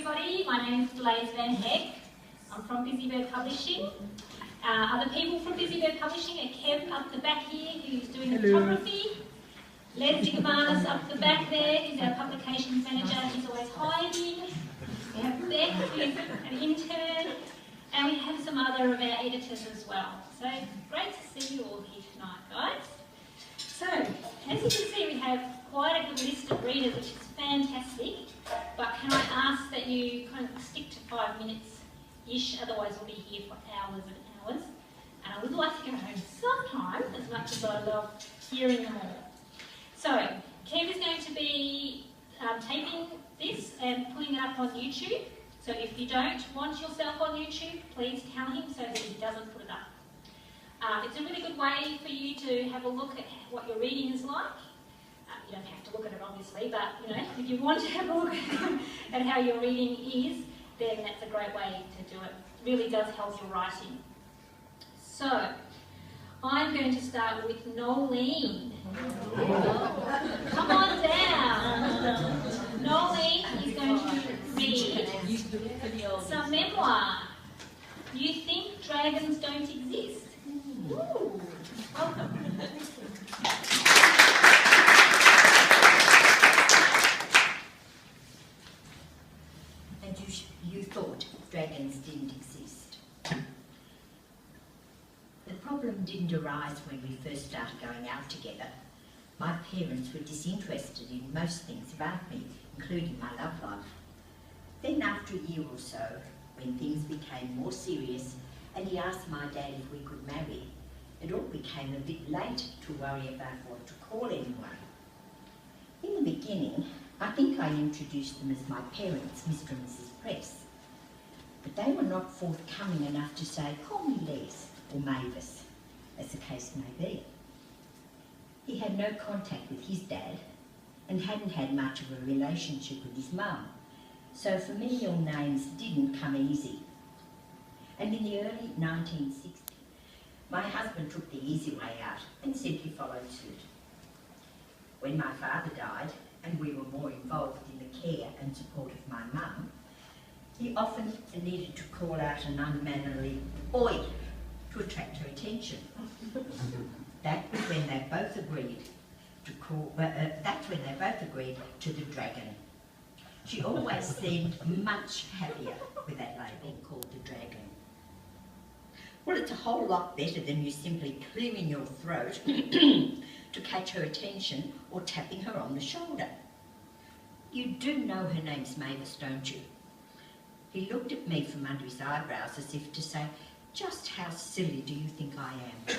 everybody. My name is Blaise van Hecke. I'm from Busybird Publishing. Other people from Busybird Publishing are Kev up the back here, who's doing the photography. Leslie Gavanis up the back there, who's our publications manager. He's always hiding. We have Beck, who's an intern. And we have some other of our editors as well. So great to see you all here tonight, guys. So, as you can see, we have quite a good list of readers, which is fantastic. But can I ask that you kind of stick to 5 minutes-ish, otherwise we'll be here for hours and hours. And I would like to go home sometime, as much as I love hearing them all. So, Kev is going to be taping this and putting it up on YouTube. So if you don't want yourself on YouTube, please tell him so that he doesn't put it up. It's a really good way for you to have a look at what your reading is like. You don't have to look at it obviously, but you know, if you want to have a look at how your reading is, then that's a great way to do it. It really does help your writing. So, I'm going to start with Nolene. Come on down. Nolene is going to read some memoir. You think dragons don't exist? Ooh, welcome. And you thought dragons didn't exist. The problem didn't arise when we first started going out together. My parents were disinterested in most things about me, including my love life. Then after a year or so, when things became more serious and he asked my dad if we could marry, it all became a bit late to worry about what to call anyone. In the beginning, I think I introduced them as my parents, Mr. and Mrs. Press. But they were not forthcoming enough to say, call me Les or Mavis, as the case may be. He had no contact with his dad and hadn't had much of a relationship with his mum, so familial names didn't come easy. And in the early 1960s, my husband took the easy way out and simply followed suit. When my father died, and we were more involved in the care and support of my mum, he often needed to call out an unmannerly "oi" to attract her attention. That was when they both agreed to call. That's when they both agreed to the dragon. She always seemed much happier with that label called the dragon. Well, it's a whole lot better than you simply clearing your throat to catch her attention or tapping her on the shoulder. You do know her name's Mavis, don't you? He looked at me from under his eyebrows as if to say, just how silly do you think I am?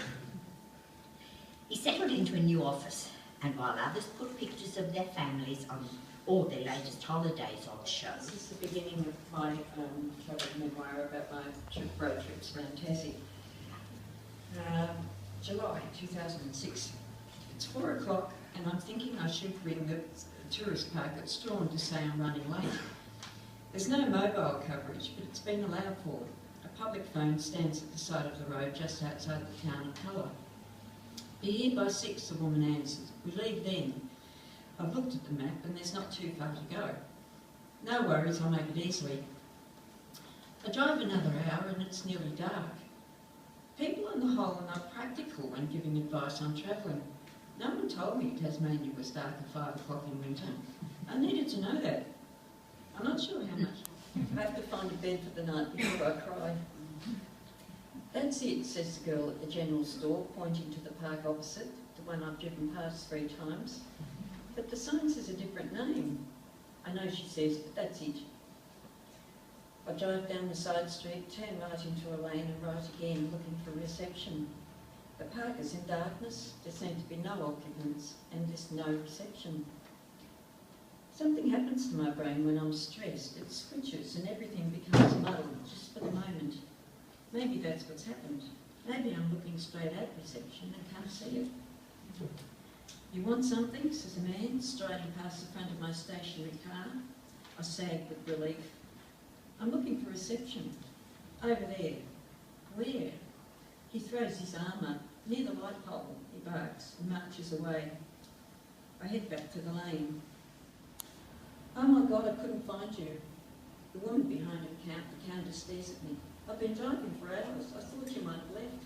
He settled into a new office, and while others put pictures of their families on all their latest holidays on show. This is the beginning of my travel memoir about my road trips around Tassie. July 2006. It's 4 o'clock and I'm thinking I should ring the tourist park at Strawn to say I'm running late. There's no mobile coverage, but it's been allowed for. A public phone stands at the side of the road just outside the town of Colour. Be here by 6, the woman answers. We leave then. I've looked at the map and there's not too far to go. No worries, I'll make it easily. I drive another hour and it's nearly dark. People on the whole are not practical when giving advice on travelling. No one told me Tasmania was dark at 5 o'clock in winter. I needed to know that. I'm not sure how much. I have to find a bed for the night before I cry. That's it, says the girl at the general store, pointing to the park opposite, the one I've driven past 3 times. But the sign says a different name. I know, she says, but that's it. I drive down the side street, turn right into a lane and right again, looking for reception. The park is in darkness, there seem to be no occupants, and there's no reception. Something happens to my brain when I'm stressed. It switches and everything becomes muddled just for the moment. Maybe that's what's happened. Maybe I'm looking straight at reception and can't see it. You want something, says a man, striding past the front of my stationary car. I sag with relief. I'm looking for reception. Over there. Where? He throws his arm up. Near the light pole, he barks and marches away. I head back to the lane. Oh my God, I couldn't find you. The woman behind the counter stares at me. I've been driving for hours. I thought you might have left.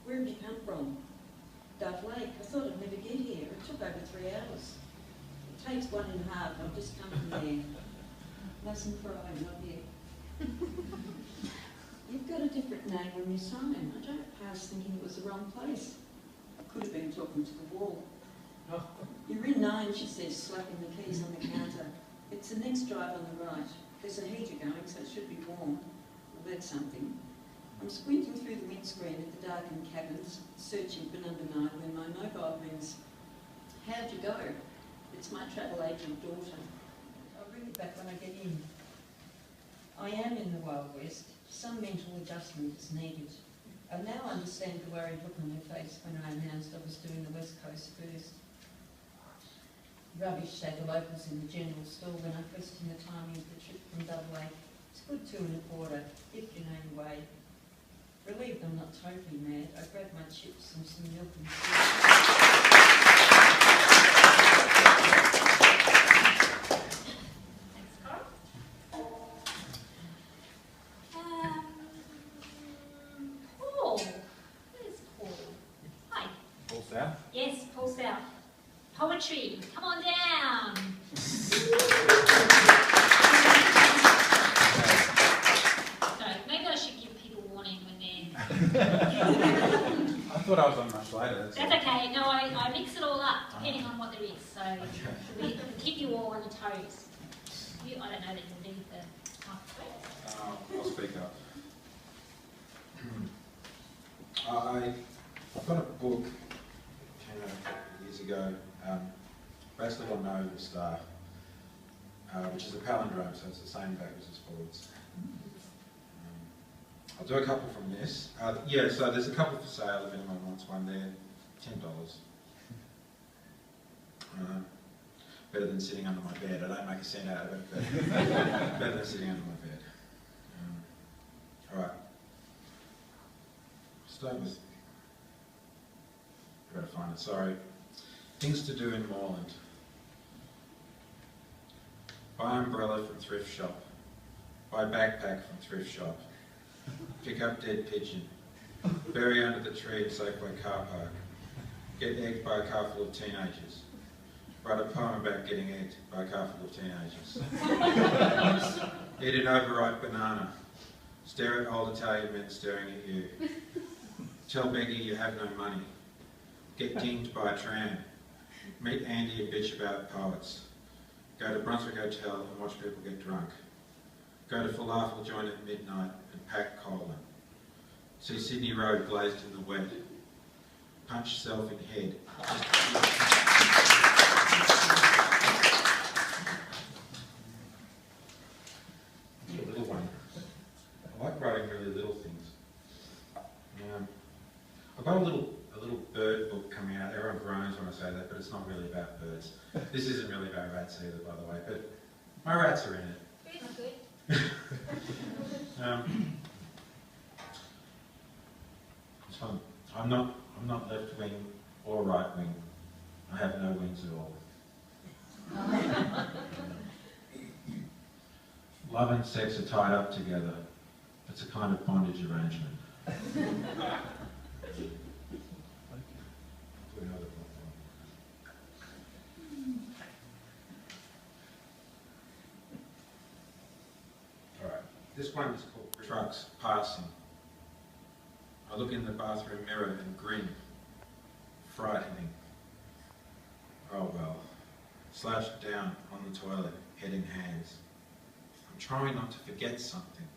Where have you come from? Dove Lake. I thought I'd never get here. It took over 3 hours. It takes 1.5. I've just come from there. Mustn't cry, not yet. You've got a different name on your sign. I drove past thinking it was the wrong place. I could have been talking to the wall. You're in 9, she says, slapping the keys on the counter. It's the next drive on the right. There's a heater going, so it should be warm. Well, that's something. I'm squinting through the windscreen at the darkened cabins, searching for number 9 when my mobile rings. How'd you go? It's my travel agent daughter. I'll ring it back when I get in. I am in the Wild West. Some mental adjustment is needed. I now understand the worried look on her face when I announced I was doing the West Coast first. Rubbish, say the locals in the general store when I questioned the timing of the trip from Dove Lake. It's good 2.25, if you know your way. Relieved I'm not totally mad, I grabbed my chips and some milk and Paul. Where's Paul? Hi. Paul South? Yes, Paul South. Poetry. Come on down. Sorry, maybe I should give people warning when they're... I thought I was on much later. That's okay. No, I mix it all up depending on what there is. So we keep you all on your toes. I don't know that you'll need the microphone. I'll speak up. I've got a book came out a couple of years ago, basically on No the Star, which is a palindrome, so it's the same backwards as forwards. I'll do a couple from this. Yeah, so there's a couple for sale if anyone wants one there, $10. Better than sitting under my bed. I don't make a cent out of it, but better than sitting under my bed. Alright. Start with, I better find it, sorry. Things to do in Moreland. Buy umbrella from thrift shop. Buy backpack from thrift shop. Pick up dead pigeon. Bury under the tree in Safeway car park. Get egged by a car full of teenagers. Write a poem about getting egged by a car full of teenagers. Eat an overripe banana. Stare at old Italian men staring at you. Tell Becky you have no money. Get dinged by a tram. Meet Andy and bitch about poets. Go to Brunswick Hotel and watch people get drunk. Go to falafel joint at midnight and pack cola. See Sydney Road glazed in the wet. Punch self in head. A little one. I like writing really little things. I've got a little bird book coming out. Everyone groans when I say that, but it's not really about birds. This isn't really about rats either, by the way, but my rats are in it. Very good. It's fun. I'm not left wing or right wing. I have no wings at all. Love and sex are tied up together. It's a kind of bondage arrangement. Alright, this one is called Trucks Passing. I look in the bathroom mirror and grin. Frightening. Oh well. Slouched down on the toilet, head in hands. I'm trying not to forget something.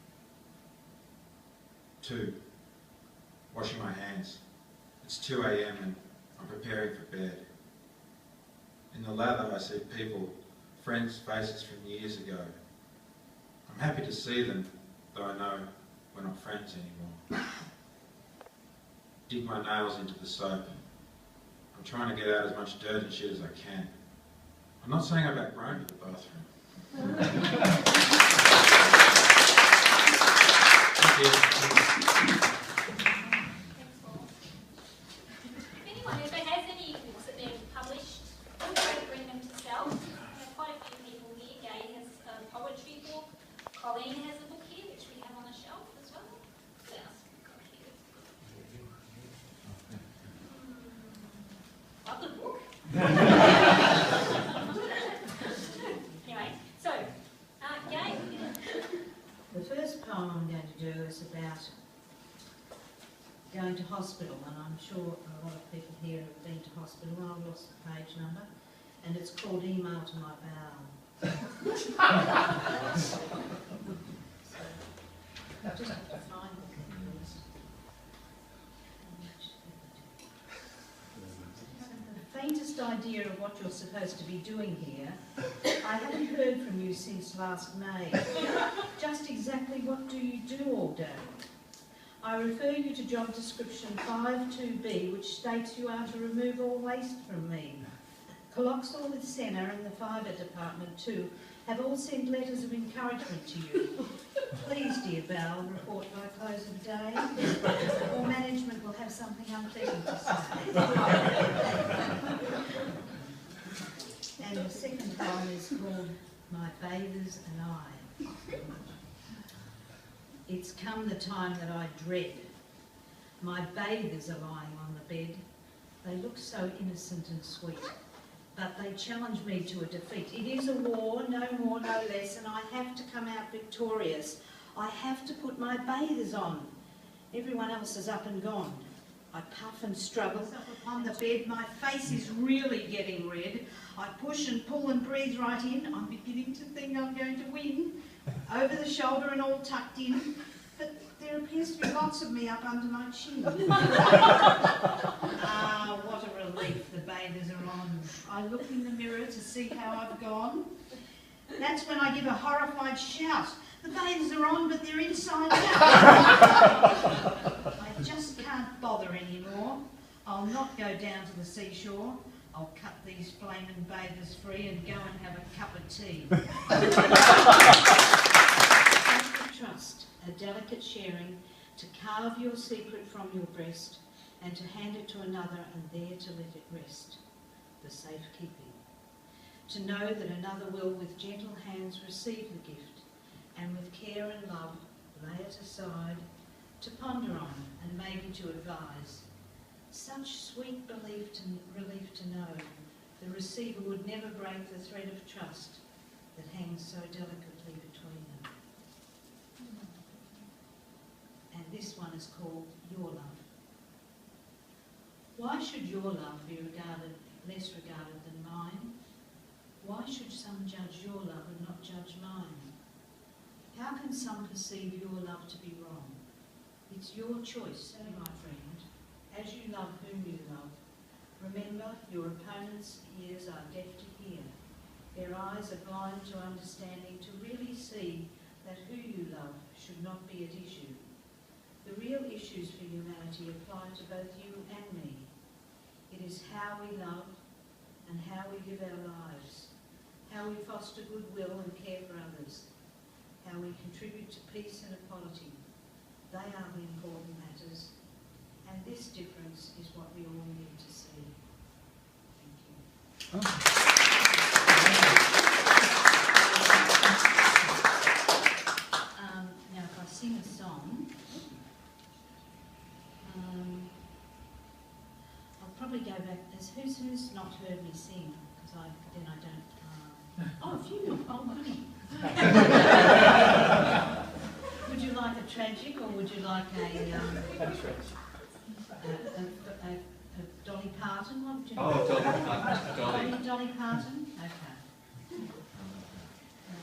2. Washing my hands. It's 2 a.m. and I'm preparing for bed. In the lather I see people, friends' faces from years ago. I'm happy to see them, though I know we're not friends anymore. Dig my nails into the soap. I'm trying to get out as much dirt and shit as I can. I'm not saying I've outgrown to the bathroom. Thank you. If anyone ever has any books that they've published, feel free to bring them to sell. We have quite a few people here. Gay has a poetry book, Colleen has a book here, which we have on the shelf as well. What else have we got here? Love the book. Anyway, so, Gail. The first poem I'm going to do is about going to hospital, and I'm sure a lot of people here have been to hospital. I've lost the page number, and it's called Email to My Bowel. So, I just have to find the thing first. The faintest idea of what you're supposed to be doing here. I haven't heard from you since last May. Just exactly what do you do all day? I refer you to job description 5.2b, which states you are to remove all waste from me. Coloxal with Senna and the Fibre Department too have all sent letters of encouragement to you. Please, dear Val, report by close of day, or management will have something unpleasant to say. And the second poem is called My Bathers and I. It's come the time that I dread. My bathers are lying on the bed. They look so innocent and sweet, but they challenge me to a defeat. It is a war, no more, no less, and I have to come out victorious. I have to put my bathers on. Everyone else is up and gone. I puff and struggle up upon the bed. My face is really getting red. I push and pull and breathe right in. I'm beginning to think I'm going to win. Over the shoulder and all tucked in. But there appears to be lots of me up under my chin. Ah, what a relief the bathers are on. I look in the mirror to see how I've gone. That's when I give a horrified shout. The bathers are on, but they're inside out. I just can't bother anymore. I'll not go down to the seashore. I'll cut these flaming bathers free and go and have a cup of tea. Trust, a delicate sharing, to carve your secret from your breast and to hand it to another and there to let it rest. The safekeeping. To know that another will with gentle hands receive the gift and with care and love lay it aside, to ponder on and maybe to advise. Such sweet relief to know the receiver would never break the thread of trust that hangs so delicately between them. And this one is called Your Love. Why should your love be less regarded than mine? Why should some judge your love and not judge mine? How can some perceive your love to be wrong? It's your choice, my friend, as you love whom you love. Remember, your opponent's ears are deaf to hear. Their eyes are blind to understanding, to really see that who you love should not be at issue. The real issues for humanity apply to both you and me. It is how we love and how we live our lives, how we foster goodwill and care for others, how we contribute to peace and equality. They are the important matters, and this difference is what we all need to see. Thank you. Now, if I sing a song, I'll probably go back. Who's not heard me sing? Because then I don't. Oh, a few more. Oh, goody. Would you like a tragic, or would you like a Dolly Parton? What would you like? Oh, Dolly. Dolly Parton? Okay.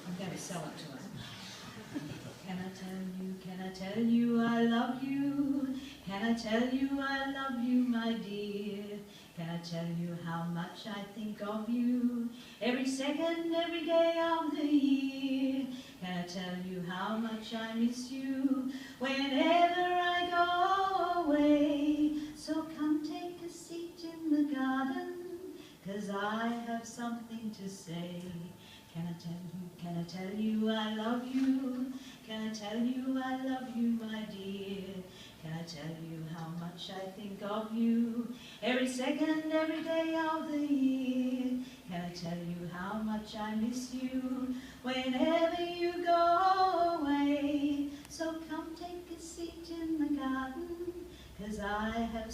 I'm going to sell it to her. Can I tell you I love you? Can I tell you I love you, my dear? Can I tell you how much I think of you every second, every day of the year? Can I tell you how much I miss you whenever I go away? So come take a seat in the garden, 'cause I have something to say. Can I tell you I love you? Can I tell you I love you, my dear? Can I tell you how much I think of you every second, every day of the year? Can I tell you how much I miss you whenever you go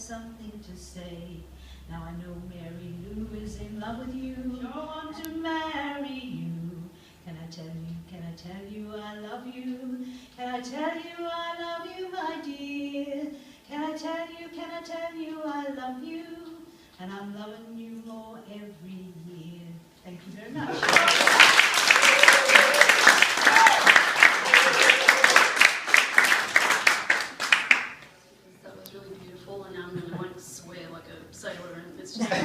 something to say. Now I know Mary Lou is in love with you. Sure want to marry you. Can I tell you I love you? Can I tell you I love you, my dear? Can I tell you I love you? And I'm loving you more every year. Thank you very much. That was really beautiful, and I really won't swear like a sailor, and it's just okay.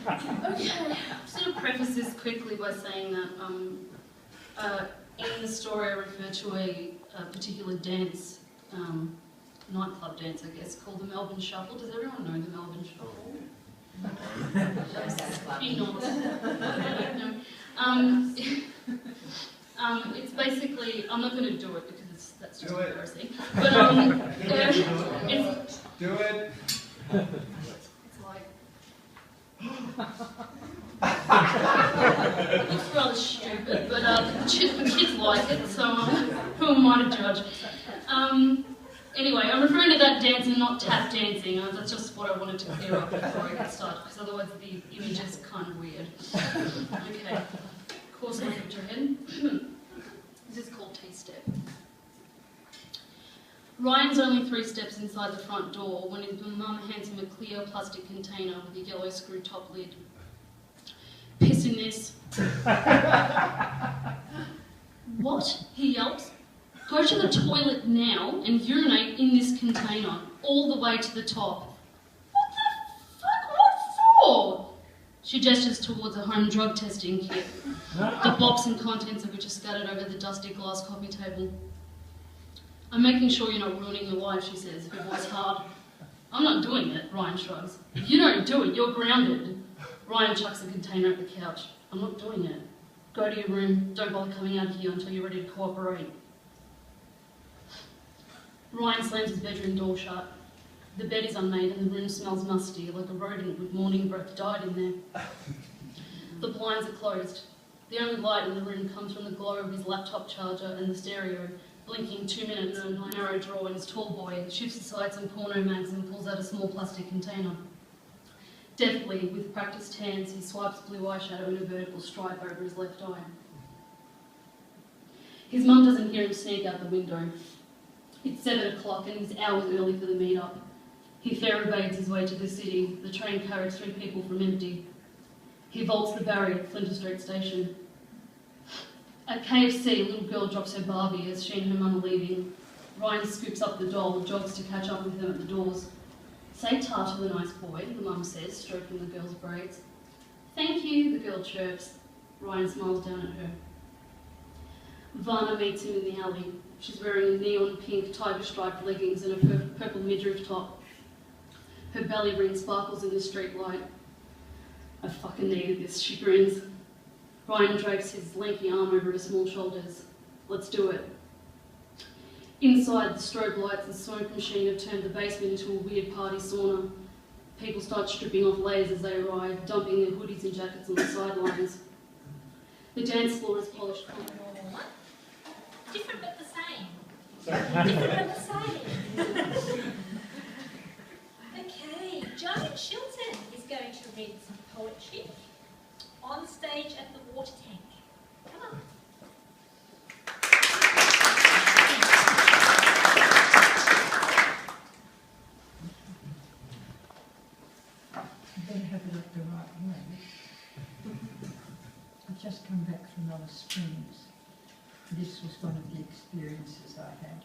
I'm just going to preface this quickly by saying that in the story I refer to a particular dance, nightclub dance, I guess, called the Melbourne Shuffle. Does everyone know the Melbourne Shuffle? Few nods. It's basically, I'm not going to do it because that's just embarrassing. But it's, Do it. It's like it looks rather stupid, but the kids like it, so who am I to judge? Anyway, I'm referring to that dance and not tap dancing. That's just what I wanted to clear up before I get started, because otherwise the image is kind of weird. Okay, course my picture head. This is called T-step. Ryan's only 3 steps inside the front door when his mum hands him a clear plastic container with a yellow screw top lid. Piss in this. What? He yelps. Go to the toilet now and urinate in this container, all the way to the top. What the fuck? What for? She gestures towards a home drug testing kit, the box and contents of which are scattered over the dusty glass coffee table. I'm making sure you're not ruining your life, she says, her voice hard. I'm not doing it, Ryan shrugs. If you don't do it, you're grounded. Ryan chucks the container at the couch. I'm not doing it. Go to your room. Don't bother coming out here until you're ready to cooperate. Ryan slams his bedroom door shut. The bed is unmade and the room smells musty, like a rodent with morning breath died in there. The blinds are closed. The only light in the room comes from the glow of his laptop charger and the stereo, blinking 2 minutes in a narrow drawer in his tall boy, shifts aside some porno mags and pulls out a small plastic container. Deftly, with practiced hands, he swipes blue eyeshadow in a vertical stripe over his left eye. His mum doesn't hear him sneak out the window. It's 7 o'clock and he's hours early for the meet-up. He fair evades his way to the city. The train carries 3 people from Empty. He vaults the barrier at Flinders Street Station. At KFC, a little girl drops her Barbie as she and her mum are leaving. Ryan scoops up the doll and jogs to catch up with them at the doors. Say ta to the nice boy, the mum says, stroking the girl's braids. Thank you, the girl chirps. Ryan smiles down at her. Varna meets him in the alley. She's wearing a neon pink tiger-striped leggings and a purple midriff top. Her belly ring sparkles in the street light. I fucking needed this, she grins. Ryan drapes his lanky arm over her small shoulders. Let's do it. Inside, the strobe lights and smoke machine have turned the basement into a weird party sauna. People start stripping off layers as they arrive, dumping their hoodies and jackets on the sidelines. The dance floor is polished concrete. Different but the same. Different but the same. Okay, Joan Chilton is going to read some poetry on stage at the water tank. Come on. I better have it up the right way. I've just come back from Alice Springs. This was one of the experiences I had.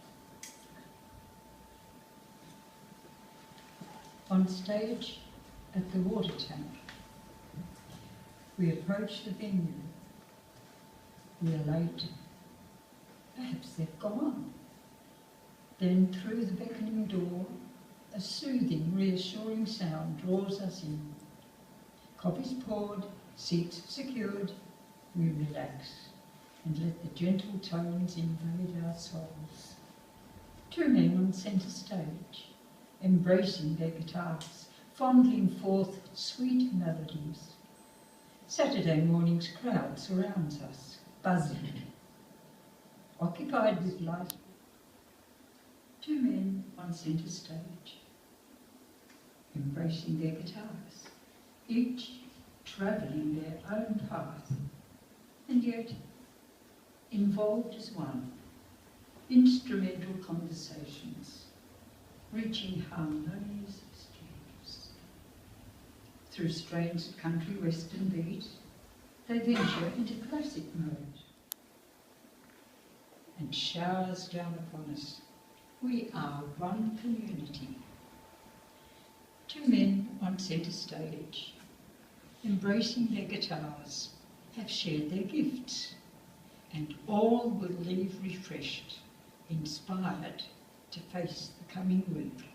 On stage at the water tank, we approach the venue. We are late. Perhaps they've gone. Then through the beckoning door, a soothing, reassuring sound draws us in. Coffee's poured, seats secured, we relax and let the gentle tones invade our souls. 2 men on centre stage, embracing their guitars, fondling forth sweet melodies. Saturday morning's crowd surrounds us, buzzing. Occupied with light. 2 men on centre stage, embracing their guitars, each travelling their own path, and yet involved as one. Instrumental conversations, reaching harmonious exchanges. Through strains of country western beat, they venture into classic mode. And showers down upon us. We are one community. Two men on centre stage, embracing their guitars, have shared their gifts, and all will leave refreshed, inspired to face the coming week.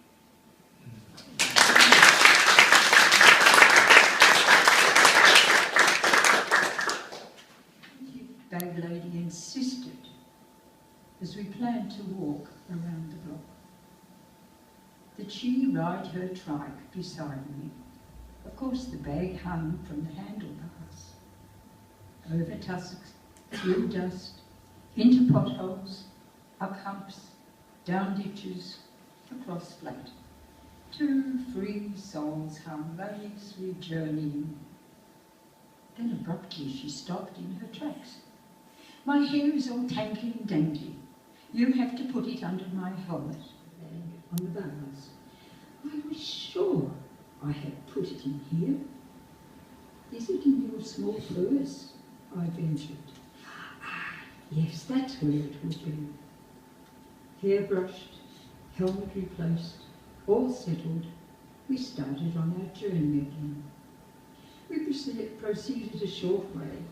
The bag lady insisted as we planned to walk around the block that she ride her trike beside me. Of course, the bag hung from the handlebars, over tussocks, through dust, into potholes, up humps, down ditches, across flat. Two free souls harmoniously journeying. Then abruptly she stopped in her tracks. My hair is all tangly and dangly. You have to put it under my helmet on the bars. I was sure I had put it in here. Is it in your small purse? I ventured. Ah, yes, that's where it will be. Hair brushed, helmet replaced, all settled, we started on our journey again. We proceeded a short way.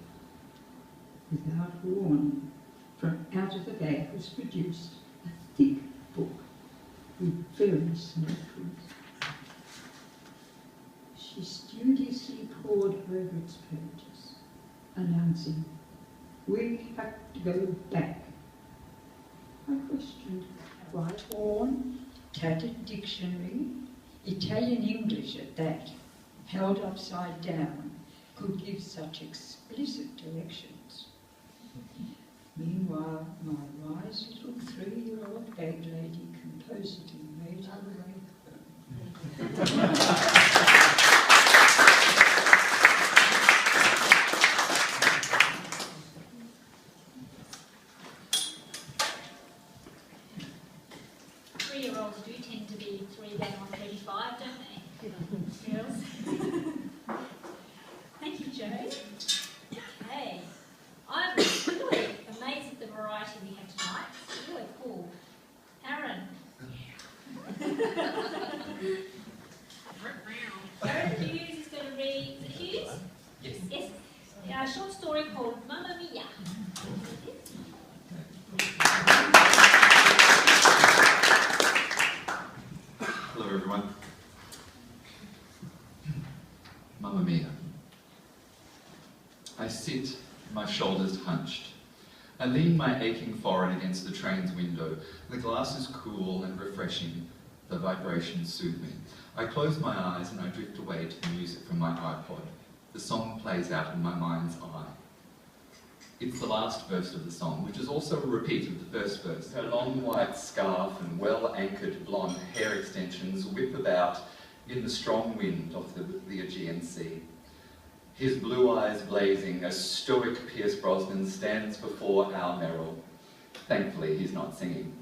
Without warning, from out of the bag was produced a thick book with very small print. She studiously pored over its pages, announcing, "We have to go back." I questioned why torn, tattered dictionary, Italian English at that, held upside down, could give such explicit directions. Meanwhile, my wise little 3-year-old bag lady composedly made her way home. Three-year-olds do tend to be 3 going on 35, don't they? Girls. Thank you, Joe. Okay. I'm really amazed at the variety we have tonight. It's really cool. Aaron. Aaron Hughes is going to read. Is it Hughes? Yes. Yes. A short story called Mamma Mia. Hello everyone. Mamma Mia. I sit, my shoulders hunched. I lean my aching forehead against the train's window. The glass is cool and refreshing. The vibrations soothe me. I close my eyes and I drift away to the music from my iPod. The song plays out in my mind's eye. It's the last verse of the song, which is also a repeat of the first verse. Her long white scarf and well-anchored blonde hair extensions whip about in the strong wind of the Aegean Sea. His blue eyes blazing, a stoic Pierce Brosnan stands before our Meryl. Thankfully, he's not singing.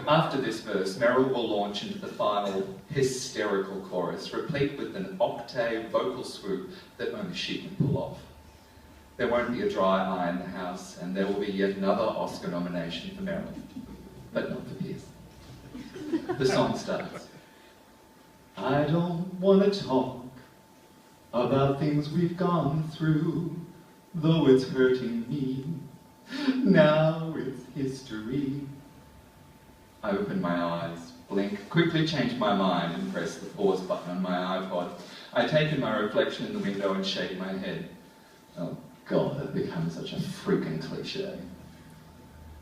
After this verse, Meryl will launch into the final hysterical chorus, replete with an octave vocal swoop that only she can pull off. There won't be a dry eye in the house, and there will be yet another Oscar nomination for Meryl, but not for Pierce. The song starts. I don't want to talk about things we've gone through, though it's hurting me. Now it's history. I open my eyes, blink, quickly change my mind and press the pause button on my iPod. I take in my reflection in the window and shake my head. Oh God, I've become such a freaking cliche.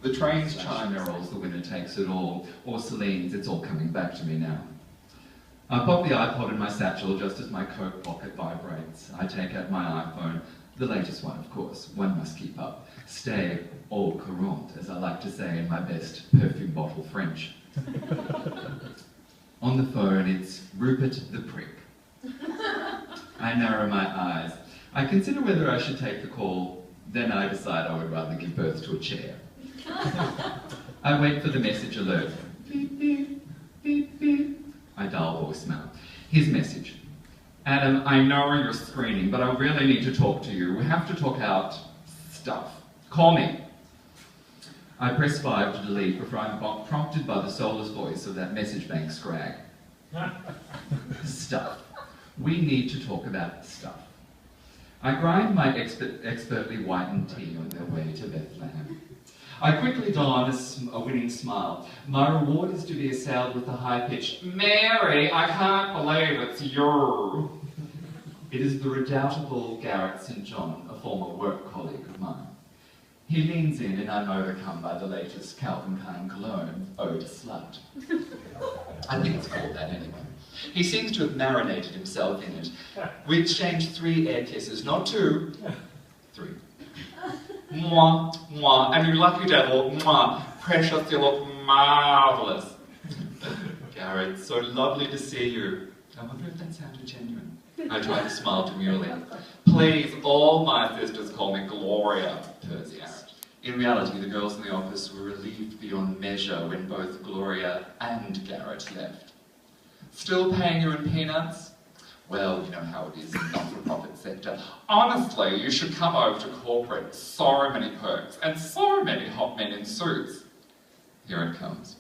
The train's chime rolls, the winner takes it all, or Celine's, it's all coming back to me now. I pop the iPod in my satchel just as my coat pocket vibrates. I take out my iPhone, the latest one, of course. One must keep up. Stay au courant, as I like to say in my best perfume bottle French. On the phone, it's Rupert the prick. I narrow my eyes. I consider whether I should take the call, then I decide I would rather give birth to a chair. I wait for the message alert. Beep, beep, beep, beep. I dial voicemail. His message. Adam, I know you're screening, but I really need to talk to you. We have to talk out stuff. Call me. I press 5 to delete before I'm prompted by the soulless voice of that message bank scrag. Stuff. We need to talk about stuff. I grind my expertly whitened tea on their way to Bethlehem. I quickly don a winning smile. My reward is to be assailed with the high-pitched, Mary, I can't believe it's you. It is the redoubtable Garrett St. John, a former work colleague of mine. He leans in and I'm overcome by the latest Calvin Klein cologne, Ode to Slut. I think it's called that anyway. He seems to have marinated himself in it. We exchanged 3 air kisses, not 2, 3. Mwah, mwah, and you lucky devil, mwah, precious, you look marvellous. Garrett, so lovely to see you. I wonder if that sounded genuine. I tried to smile demurely. Please, all my sisters call me Gloria, Percy asked. In reality, the girls in the office were relieved beyond measure when both Gloria and Garrett left. Still paying you in peanuts? Well, you know how it is in the not-for-profit sector. Honestly, you should come over to corporate. So many perks, and so many hot men in suits. Here it comes.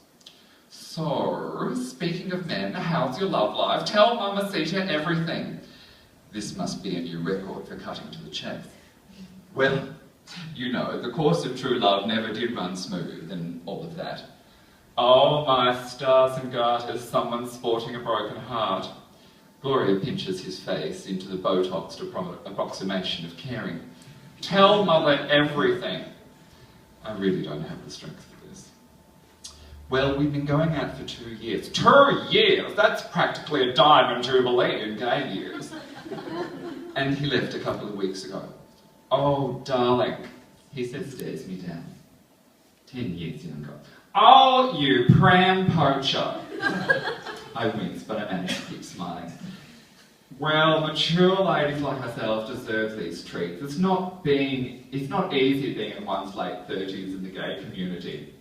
So, speaking of men, how's your love life? Tell Mamacita everything. This must be a new record for cutting to the chase. Well, you know, the course of true love never did run smooth, and all of that. Oh, my stars and garters, someone's sporting a broken heart. Gloria pinches his face into the Botoxed approximation of caring. Tell Mother everything. I really don't have the strength for this. Well, we've been going out for 2 years. 2 years? That's practically a diamond jubilee in gay years. And he left a couple of weeks ago. Oh, darling, he said, stares me down. 10 years younger. Oh, you pram poacher. I wince, but I manage to keep smiling. Well, mature ladies like ourselves deserve these treats. It's not easy being in one's late 30s in the gay community.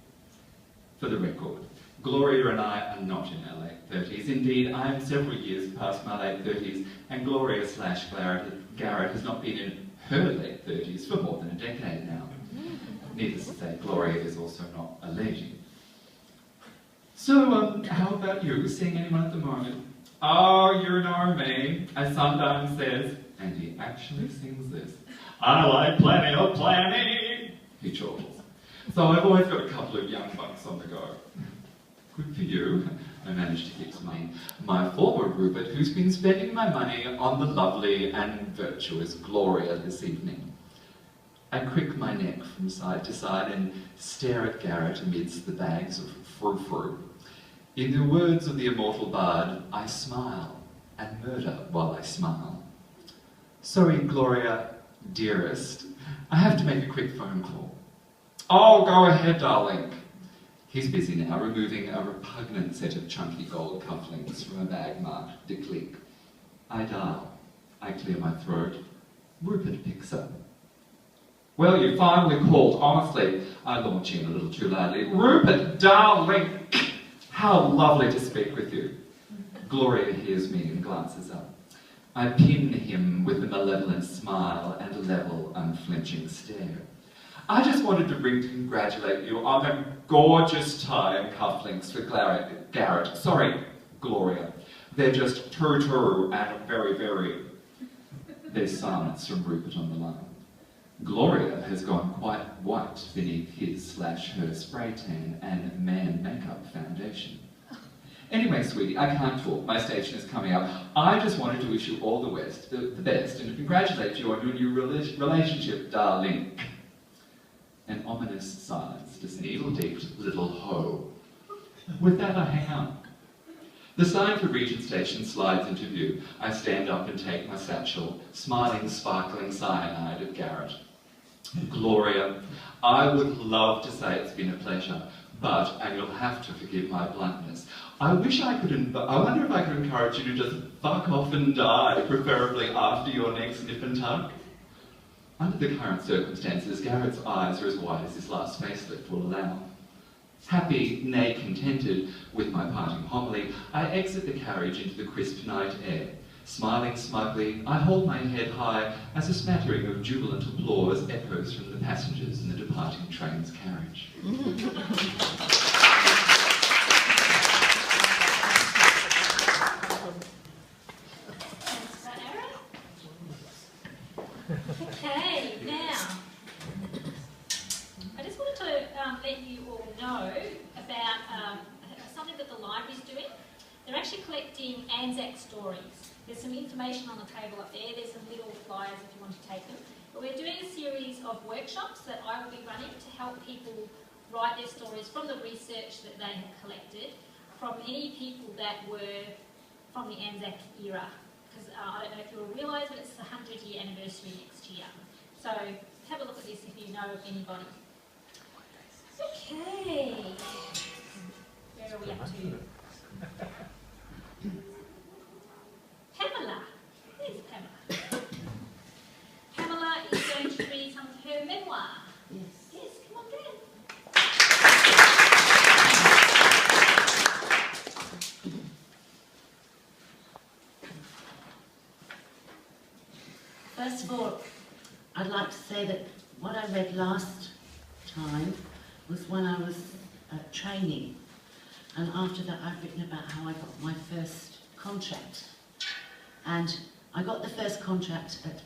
For the record, Gloria and I are not in our late 30s. Indeed, I am several years past my late 30s, and Gloria/Garrett has not been in her late 30s for more than a decade now. Needless to say, Gloria is also not a lady. So, how about you? Seeing anyone at the moment? Oh, you know me, as sometimes says, and he actually sings this. I like plenty of planning, he chortles. So I've always got a couple of young bucks on the go. Good for you. I managed to keep smiling. My former Rupert, who's been spending my money on the lovely and virtuous Gloria this evening. I crick my neck from side to side and stare at Garrett amidst the bags of frou-frou. In the words of the immortal bard, I smile and murder while I smile. Sorry, Gloria, dearest, I have to make a quick phone call. Oh, go ahead, darling. He's busy now, removing a repugnant set of chunky gold cufflinks from a bag marked De Clique. I dial. I clear my throat. Rupert picks up. Well, you finally called, honestly. I launch in a little too loudly. Rupert, darling! How lovely to speak with you. Gloria hears me and glances up. I pin him with a malevolent smile and a level, unflinching stare. I just wanted to ring to congratulate you on a gorgeous tie and cufflinks for Garrett. Sorry, Gloria. They're just true and very, very... There's silence from Rupert on the line. Gloria has gone quite white beneath his/her spray tan and man makeup foundation. Anyway, sweetie, I can't talk. My station is coming up. I just wanted to wish you all the best and to congratulate you on your new relationship, darling. An ominous silence, this needle-deep little hoe. With that, I hang up. The sign for Regent Station slides into view. I stand up and take my satchel, smiling, sparkling cyanide at Garrett. Gloria, I would love to say it's been a pleasure, But, and you'll have to forgive my bluntness, I wonder if I could encourage you to just fuck off and die, preferably after your next nip and tuck. Under the current circumstances, Garrett's eyes are as wide as his last facelift will allow. Happy, nay contented, with my parting homily, I exit the carriage into the crisp night air. Smiling smugly, I hold my head high as a smattering of jubilant applause echoes from the passengers in the departing train's carriage. Okay, now, I just wanted to let you all know about something that the library's doing. They're actually collecting Anzac stories. There's some information on the table up there. There's some little flyers if you want to take them. But we're doing a series of workshops that I will be running to help people write their stories from the research that they have collected, from any people that were from the Anzac era. Because I don't know if you'll realise, but it's the 100-year anniversary next year. So have a look at this if you know of anybody. Okay. Where are we up to? Pamela. Where's Pamela? Pamela is going to read some of her memoir. Yes. Yes, come on down. First of all, I'd like to say that what I read last time was when I was training, and after that I've written about how I got my first contract. And I got the first contract at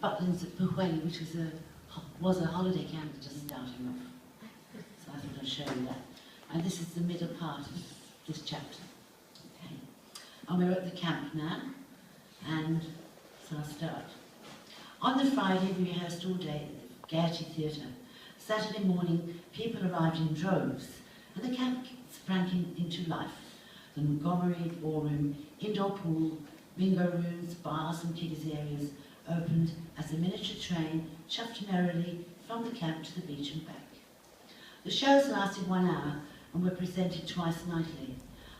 Butlins at Puhweli, which was a holiday camp just starting off. So I thought I'd show you that. And this is the middle part of this chapter. Okay. And we're at the camp now, and so I'll start. On the Friday, we rehearsed all day at the Gaiety Theatre. Saturday morning, people arrived in droves, and the camp sprang into life. The Montgomery ballroom, indoor pool, bingo rooms, bars and kiddies areas opened as the miniature train chuffed merrily from the camp to the beach and back. The shows lasted 1 hour and were presented twice nightly.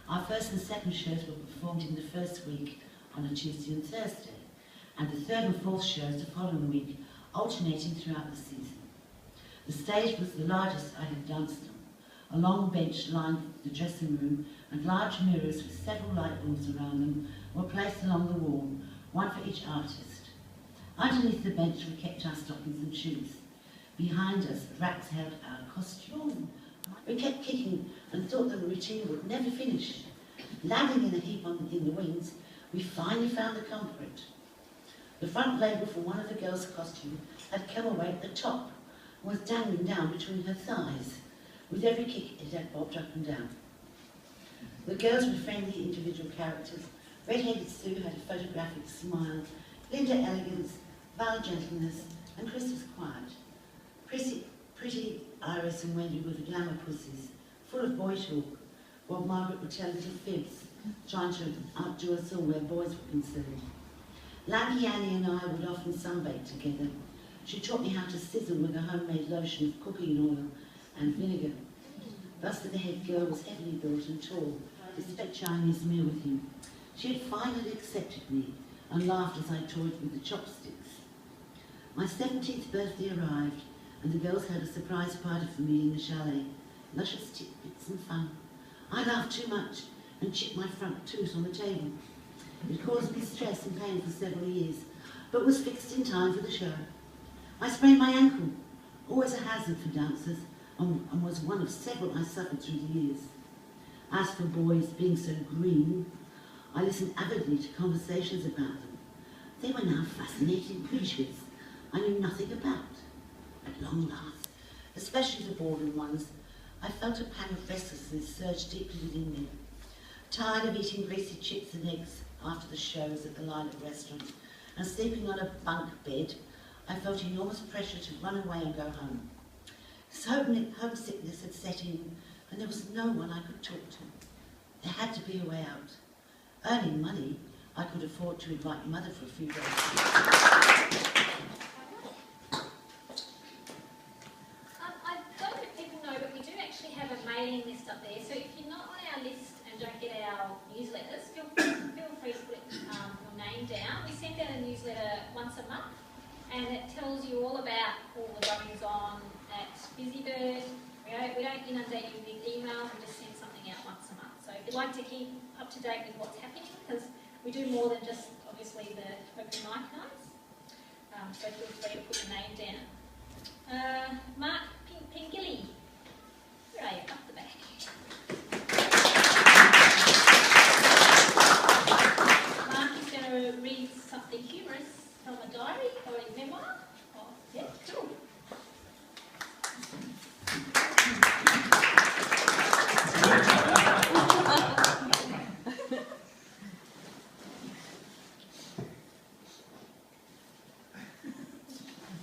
Our first and second shows were performed in the first week on a Tuesday and Thursday, and the third and fourth shows the following week, alternating throughout the season. The stage was the largest I had danced on. A long bench lined the dressing room, and large mirrors with several light bulbs around them were placed along the wall, one for each artist. Underneath the bench were kept our stockings and shoes. Behind us, racks held our costume. We kept kicking and thought the routine would never finish. Landing in a heap in the wings, we finally found the culprit. The front label for one of the girls' costume had come away at the top and was dangling down between her thighs. With every kick, it had bobbed up and down. The girls were friendly individual characters. Red-headed Sue had a photographic smile, Linda elegance, Val gentleness, and Chris was quiet. Pretty Iris and Wendy were the glamour pussies, full of boy talk, while Margaret would tell little fibs, trying to outdo us all where boys were concerned. Lanky Annie and I would often sunbake together. She taught me how to sizzle with a homemade lotion of cooking oil and vinegar. Buster the head girl was heavily built and tall, despite Chinese meal with him. She had finally accepted me and laughed as I toyed with the chopsticks. My 17th birthday arrived, and the girls had a surprise party for me in the chalet. Luscious tidbits and fun. I laughed too much and chipped my front tooth on the table. It caused me stress and pain for several years, but was fixed in time for the show. I sprained my ankle, always a hazard for dancers, and was one of several I suffered through the years. As for boys being so green, I listened avidly to conversations about them. They were now fascinating creatures I knew nothing about. At long last, especially the ballroom ones, I felt a pang of restlessness surge deeply within me. Tired of eating greasy chips and eggs after the shows at the Lilac restaurant and sleeping on a bunk bed, I felt enormous pressure to run away and go home. Homesickness had set in, and there was no one I could talk to. There had to be a way out. Earning money, I could afford to invite Mother for a few days. I don't know if people know, but we do actually have a mailing contacts up there. So if you're not on our list and don't get our newsletters, feel free to put your name down. We send out a newsletter once a month, and it tells you all about all the goings on at Busybird. We don't inundate you with email, we just send something out once a month. So if you'd like to keep up to date with what's happening, because we do more than just, obviously, the open mic nights. So feel free to put your name down. Mark Pingilly, where are you? Up the back. Mark is going to read something humorous from a diary or a memoir. Oh, yeah, cool.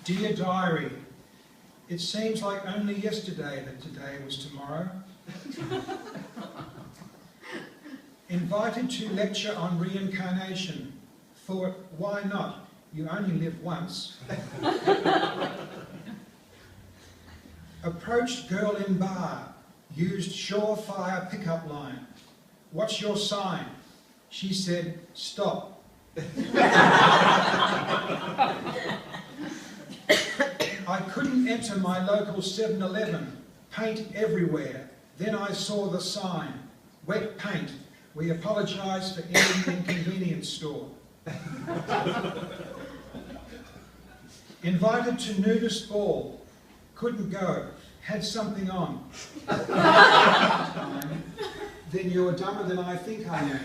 Dear Diary, it seems like only yesterday that today was tomorrow. Invited to lecture on reincarnation. Thought, why not? You only live once. Approached girl in bar. Used surefire pickup line. What's your sign? She said, stop. I couldn't enter my local 7-Eleven. Paint everywhere. Then I saw the sign. Wet paint. We apologise for any inconvenience store. Invited to nudist ball. Couldn't go. Had something on. Then you're dumber than I think I am.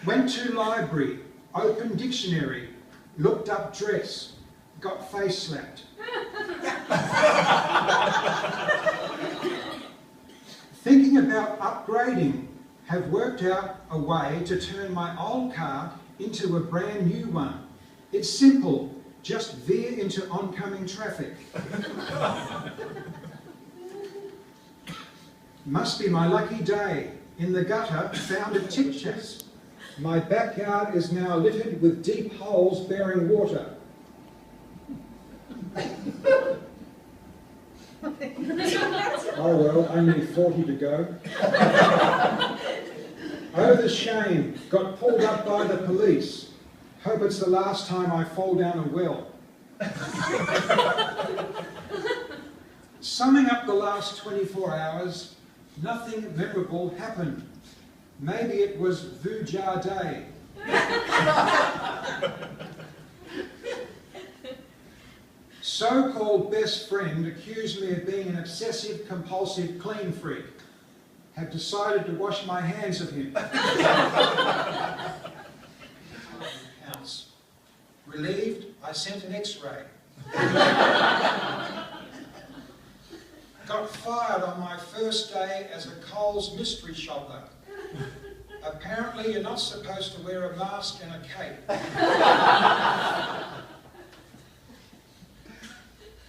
Went to library. Open dictionary. Looked up dress. Got face slapped. Thinking about upgrading. Have worked out a way to turn my old car into a brand new one. It's simple. Just veer into oncoming traffic. Must be my lucky day. In the gutter, found a tic chest. My backyard is now littered with deep holes bearing water. Oh well, only 40 to go. Oh, the shame. Got pulled up by the police. Hope it's the last time I fall down a well. Summing up the last 24 hours, nothing memorable happened. Maybe it was Vujar Day. So-called best friend accused me of being an obsessive, compulsive clean freak. Have decided to wash my hands of him. House. Relieved, I sent an X-ray. Got fired on my first day as a Coles mystery shopper. Apparently you're not supposed to wear a mask and a cape.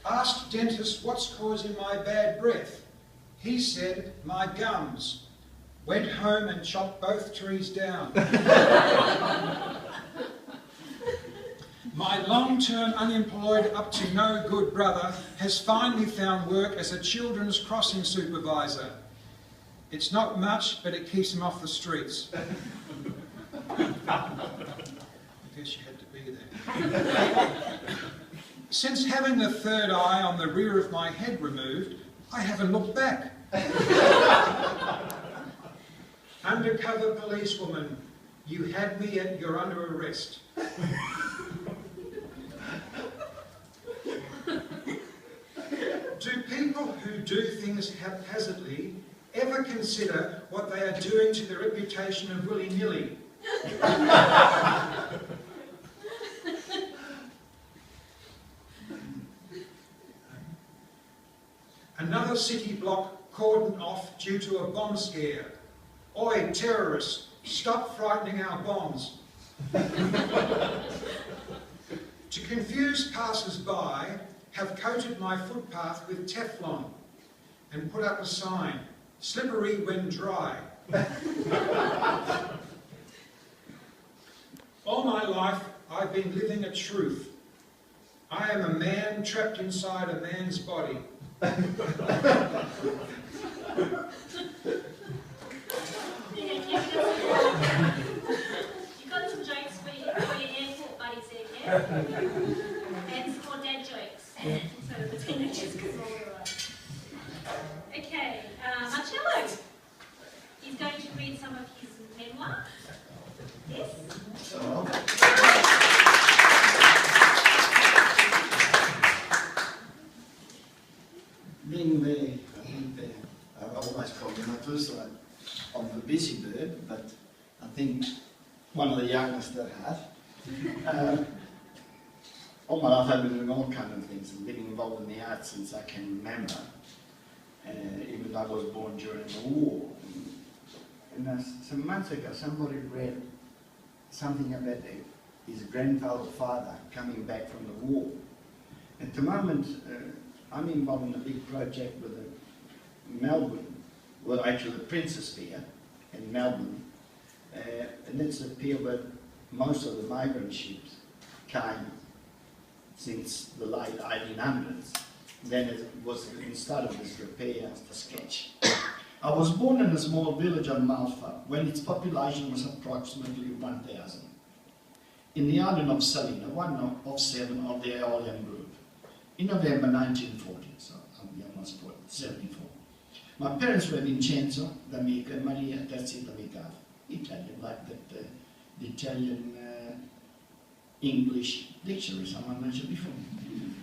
Asked dentist what's causing my bad breath. He said, my gums. Went home and chopped both trees down. My long-term unemployed up to no good brother has finally found work as a children's crossing supervisor. It's not much, but it keeps him off the streets. I guess you had to be there. Since having the third eye on the rear of my head removed, I haven't looked back. Undercover policewoman, you had me and you're under arrest. Do people who do things haphazardly ever consider what they are doing to the reputation of willy-nilly? Another city block cordoned off due to a bomb scare. Oi, terrorists, stop frightening our bombs. To confuse passers-by, have coated my footpath with Teflon and put up a sign, slippery when dry. All my life, I've been living a truth. I am a man trapped inside a man's body. You've got some jokes for your airport buddies there, Kev? And some more dad jokes. So the teenagers can roll their eyes. Okay, Marcello. He's going to read some of his memoir. Yes? Being the, I think I always call him the first one of the Busybird, but I think one of the youngest that have. All my life I've been doing all kinds of things and been involved in the arts since I can remember. Even though I was born during the war. And some months ago somebody read something about his grandfather father coming back from the war. At the moment I'm involved in a big project with Melbourne, well actually the Princess Pier in Melbourne, and that's a pier where most of the migrant ships came since the late 1800s. Then it was started as repair, as the sketch. I was born in a small village of Malfa when its population was approximately 1,000. In the island of Salina, one of 7 of the Aeolian group. In November 1940, so I'm almost 74. My parents were Vincenzo D'Amica and Maria Terzi D'Amica, Italian, like the Italian English dictionary someone mentioned before.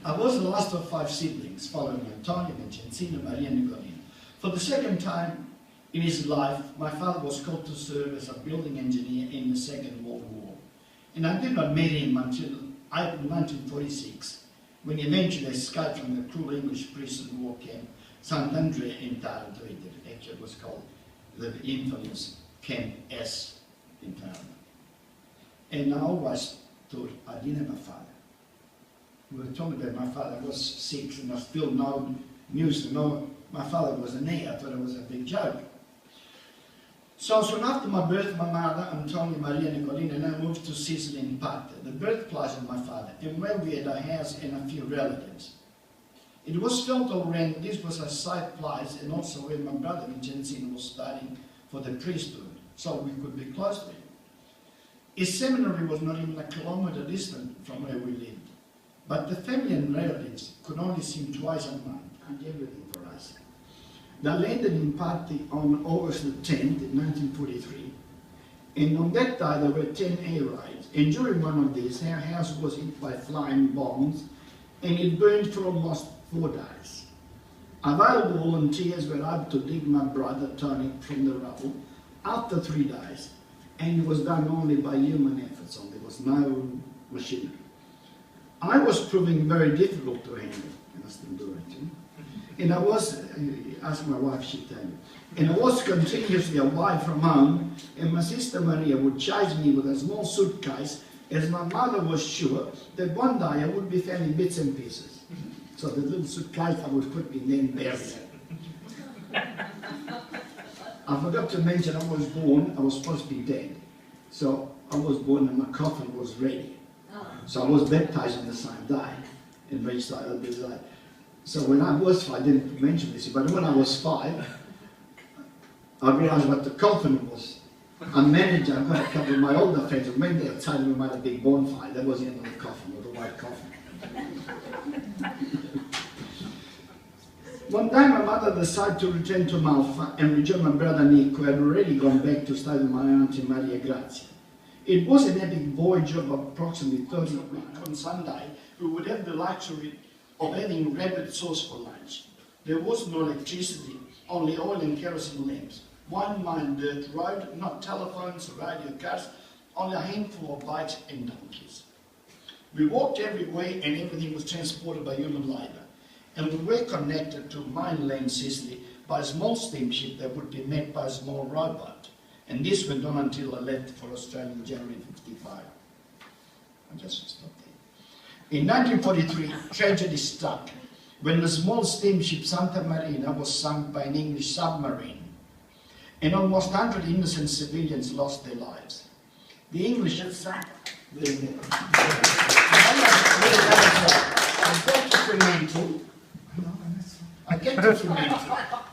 I was the last of 5 siblings, following Antonio, Vincenzino, Maria and Nicolino. For the second time in his life, my father was called to serve as a building engineer in the Second World War. And I did not meet him until April 1946, when he eventually escaped from the cruel English prison war camp, Sant'Andrea in Taranto, Italy. Actually, it was called the infamous Camp S in Taranto. And I always thought I didn't have a father. We were talking about my father was 6, and I still know news to know my father was an heir. I thought it was a big joke. So soon after my birth, my mother, Antonio, Maria Nicolina, and I moved to Sicily in Pate, the birthplace of my father, and where we had a house and a few relatives. It was felt already this was a safe place, and also where my brother Vincenzino was studying for the priesthood, so we could be close to him. His seminary was not even a kilometre distant from where we lived, but the family and relatives could only see him twice a month, and everything for us. They landed in Pate on August the 10th, 1943, and on that day there were 10 air raids, and during one of these our house was hit by flying bombs, and it burned for almost 4 days. Available volunteers were able to dig my brother Tony from the rubble after 3 days, and it was done only by human efforts, so there was no machinery. I was proving very difficult to handle, and I still do it too. And I was, ask my wife, she'll tell you, and I was continuously away from home, and my sister Maria would chase me with a small suitcase, as my mother was sure that one day I would be found in bits and pieces. So the little suitcase I would put me in then bury it. I forgot to mention I was born, I was supposed to be dead. So I was born and my coffin was ready. So I was baptized on the same day and reached the other day. So when I was 5, I didn't mention this, but when I was 5, I realised what the coffin was. I managed, I got a couple of my older friends who went there outside and we made a big bonfire. That was the end of the coffin, with a white coffin. One day my mother decided to return to Malfa and rejoin my brother Nick, who had already gone back to stay with my auntie Maria Grazia. It was an epic voyage of approximately 30 weeks. On Sunday, we would have the luxury of having rabbit sauce for lunch. There was no electricity, only oil and kerosene lamps. 1 mile dirt road, not telephones or radio cars, only a handful of bikes and donkeys. We walked everywhere and everything was transported by human labour. And we were connected to mainland Sicily by a small steamship that would be met by a small rowboat. And this went on until I left for Australia in January 55. I just stopped there. In 1943, tragedy struck when the small steamship Santa Marina was sunk by an English submarine, and almost 100 innocent civilians lost their lives. The English had sunk. I water from it.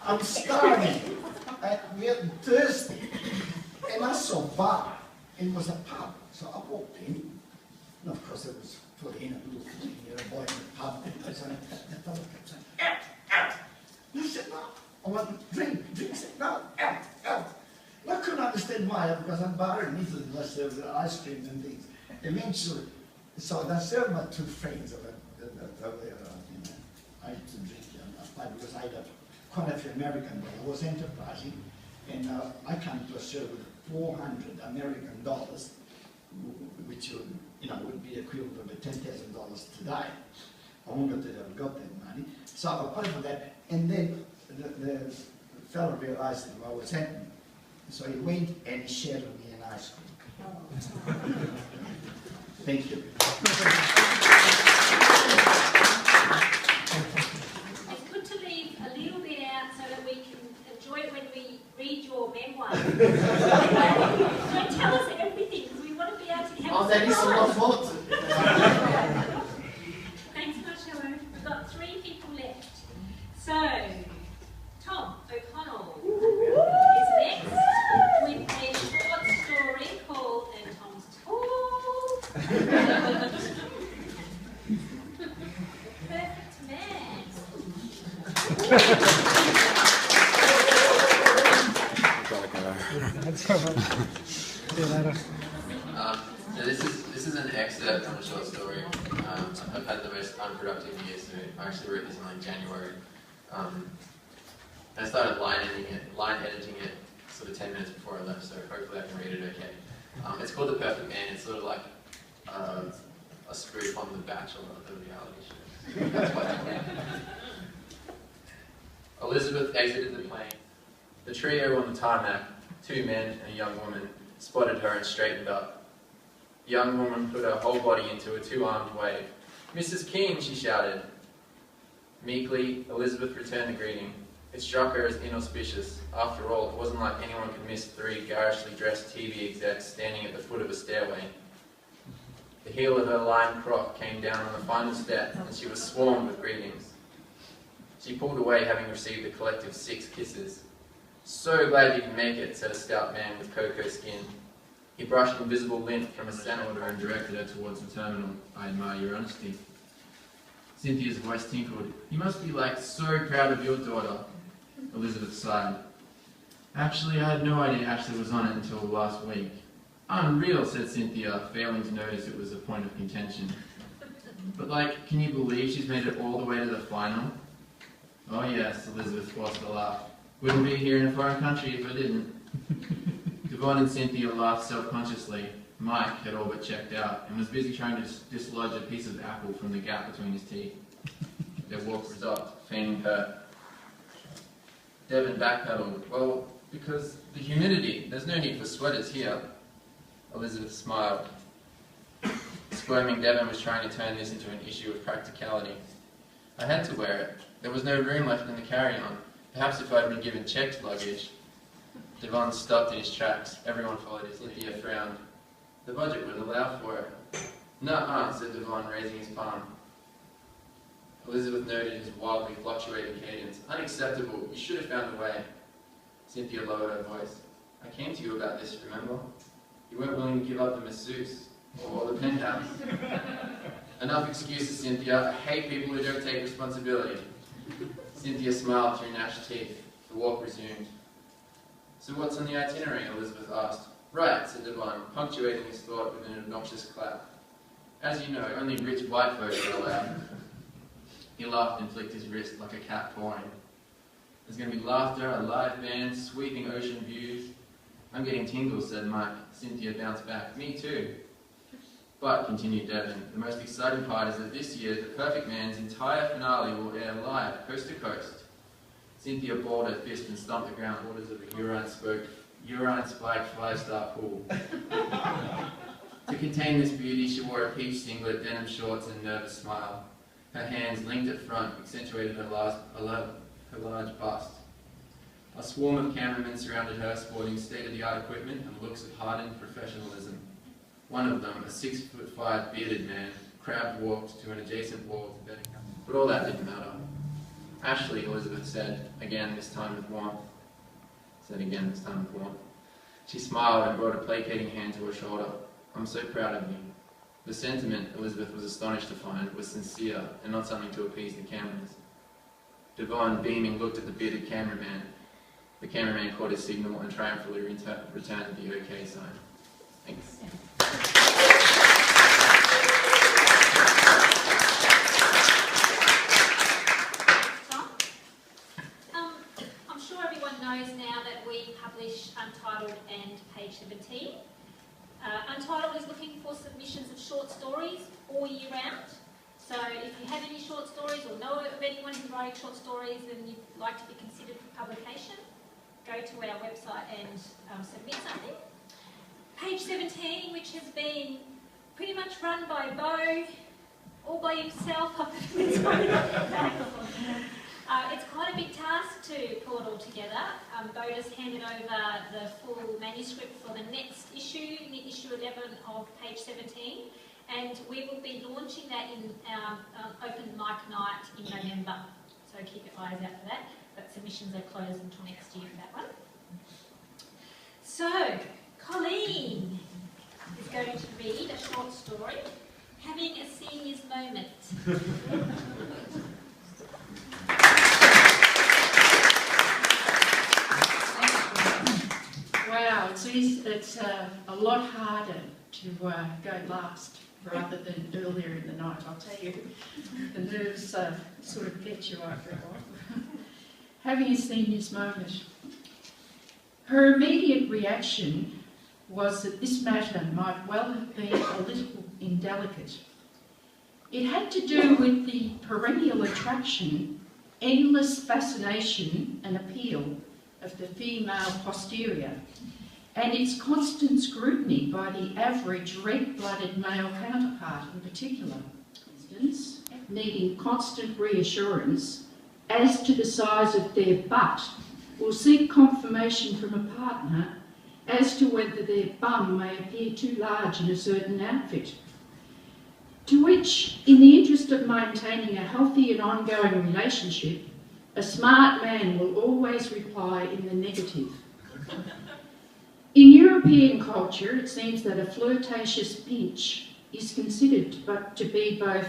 I'm starving. We're thirsty. And I saw a bar. It was a pub. So I walked in. And of course, it was for the inner blue. You're a boy in the pub. And I said, the fellow kept saying, out, out. And I said, no, I want to drink. Drink. I said, no, out, out. And I couldn't understand why, because I'm barren in Italy, I serve ice cream and things. Eventually, so I served my two friends over there. I had to drink because I had quite a few American dollars. I was enterprising, and I came to Australia with $400 American, which would be equivalent of $10,000 today. I wonder if they'd ever got that money. So I paid for that, and then the fellow realised what was happening. So he went and he shared with me an ice cream. Thank you. It's good to leave a little bit out so that we can enjoy it when we read your memoir. Don't tell us everything, because we want to be able to have Oh, that is a lot more. Thanks so much, Hello. We've got 3 people left. So, Tom O'Connell is next with a short story called And Tom's Tall. Perfect man. So this is an excerpt from a short story. I've had the most unproductive year, so I actually wrote this in like January. And I started line editing it sort of 10 minutes before I left, so hopefully I can read it okay. It's called The Perfect Man. It's sort of like a spoof on The Bachelor, the reality show. That's why it's funny. Elizabeth exited the plane. The trio on the tarmac, 2 men and a young woman, spotted her and straightened up. The young woman put her whole body into a 2-armed wave. "Mrs. King," she shouted. Meekly, Elizabeth returned the greeting. It struck her as inauspicious. After all, it wasn't like anyone could miss 3 garishly dressed TV execs standing at the foot of a stairway. The heel of her lime croc came down on the final step, and she was swarmed with greetings. She pulled away, having received a collective 6 kisses. "So glad you can make it," said a stout man with cocoa skin. He brushed invisible lint from a senator and directed her towards the terminal. "I admire your honesty." Cynthia's voice tinkled. "You must be like so proud of your daughter." Elizabeth sighed. "Actually, I had no idea Ashley was on it until last week." "Unreal," said Cynthia, failing to notice it was a point of contention. "But like, can you believe she's made it all the way to the final?" "Oh yes," Elizabeth forced a laugh. "Wouldn't be here in a foreign country if I didn't." Devon and Cynthia laughed self-consciously. Mike had all but checked out and was busy trying to dislodge a piece of apple from the gap between his teeth. Their walk resolved, feigning hurt. Devon backpedaled. "Well, because the humidity. There's no need for sweaters here." Elizabeth smiled. Squirming Devon was trying to turn this into an issue of practicality. "I had to wear it. There was no room left in the carry-on. Perhaps if I'd been given checked luggage." Devon stopped in his tracks. Everyone followed his lead. Cynthia frowned. "The budget wouldn't allow for it." "Nuh-uh," said Devon, raising his palm. Elizabeth noted his wildly fluctuating cadence. "Unacceptable. You should have found a way." Cynthia lowered her voice. "I came to you about this, remember? You weren't willing to give up the masseuse or the penthouse." "Enough excuses, Cynthia. I hate people who don't take responsibility." Cynthia smiled through gnashed teeth. The walk resumed. "So what's on the itinerary?" Elizabeth asked. "Right," said Devon, punctuating his thought with an obnoxious clap. "As you know, only rich white folks are allowed." He laughed and flicked his wrist like a cat pawing. "There's going to be laughter, a live band, sweeping ocean views." "I'm getting tingles," said Mike. Cynthia bounced back. "Me too." "But," continued Devon, "the most exciting part is that this year, The Perfect Man's entire finale will air live, coast to coast." Cynthia balled her fist and stomped the ground borders of a urine-spiked 5-star pool. To contain this beauty, she wore a peach singlet, denim shorts, and a nervous smile. Her hands, linked at front, accentuated her large bust. A swarm of cameramen surrounded her, sporting state-of-the-art equipment and looks of hardened professionalism. One of them, a 6'5" bearded man, crab-walked to an adjacent wall to bedding. But all that didn't matter. Ashley, Elizabeth said, again this time with warmth. Said again this time with warmth. She smiled and brought a placating hand to her shoulder. I'm so proud of you. The sentiment, Elizabeth was astonished to find, was sincere and not something to appease the cameras. Devon, beaming, looked at the bearded cameraman. The cameraman caught his signal and triumphantly returned the OK sign. Thanks. I'm sure everyone knows now that we publish Untitled and Page 17. Untitled is looking for submissions of short stories all year round. So if you have any short stories or know of anyone who's writing short stories and you'd like to be considered for publication, go to our website and submit something. Page 17, which has been pretty much run by Bo, all by himself. It's quite a big task to pull it all together. Bo just handed over the full manuscript for the next issue, issue 11 of Page 17, and we will be launching that in our open mic night in November. So keep your eyes out for that. But submissions are closed until next year for that one. So, Colleen is going to read a short story, Having a Senior's Moment. Wow, it's a lot harder to go last rather than earlier in the night, I'll tell you. The nerves sort of get you after a while. Having a senior's moment. Her immediate reaction was that this matter might well have been a little indelicate. It had to do with the perennial attraction, endless fascination and appeal of the female posterior, and its constant scrutiny by the average red-blooded male counterpart in particular, for instance, needing constant reassurance as to the size of their butt, will seek confirmation from a partner as to whether their bum may appear too large in a certain outfit. To which, in the interest of maintaining a healthy and ongoing relationship, a smart man will always reply in the negative. In European culture, it seems that a flirtatious pinch is considered to be both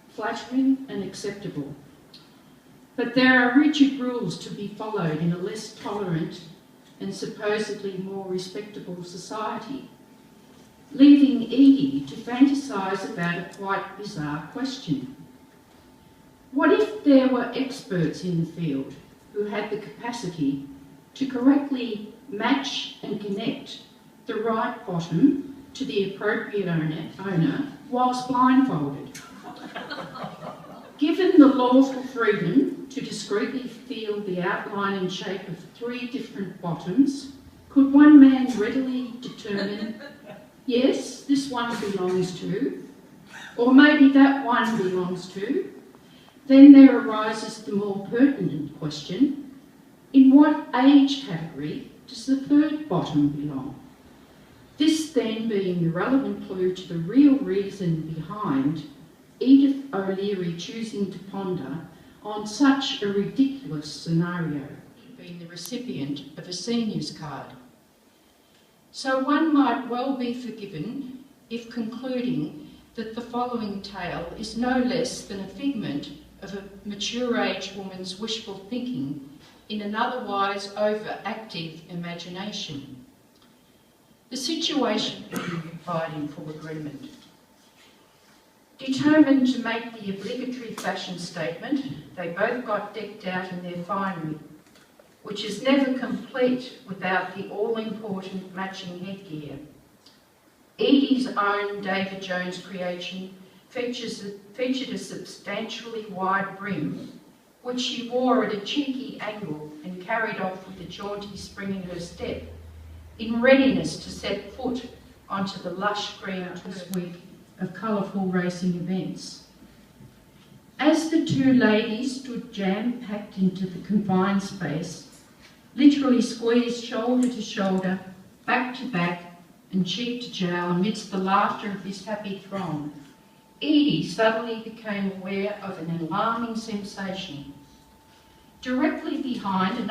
flattering and acceptable. But there are rigid rules to be followed in a less tolerant and supposedly more respectable society, leaving Edie to fantasise about a quite bizarre question. What if there were experts in the field who had the capacity to correctly match and connect the right bottom to the appropriate owner whilst blindfolded? Given the lawful freedom to discreetly feel the outline and shape of 3 different bottoms, could one man readily determine, yes, this one belongs to, or maybe that one belongs to? Then there arises the more pertinent question, in what age category does the 3rd bottom belong? This then being the relevant clue to the real reason behind Edith O'Leary choosing to ponder on such a ridiculous scenario, being the recipient of a senior's card. So one might well be forgiven if concluding that the following tale is no less than a figment of a mature-age woman's wishful thinking in an otherwise overactive imagination. The situation replied in full agreement. Determined to make the obligatory fashion statement, they both got decked out in their finery, which is never complete without the all-important matching headgear. Edie's own David Jones creation featured a substantially wide brim, which she wore at a cheeky angle and carried off with a jaunty spring in her step, in readiness to set foot onto the lush green week of colourful racing events. As the 2 ladies stood jam-packed into the confined space, literally squeezed shoulder to shoulder, back to back, and cheek to jowl amidst the laughter of this happy throng, Edie suddenly became aware of an alarming sensation. Directly behind, an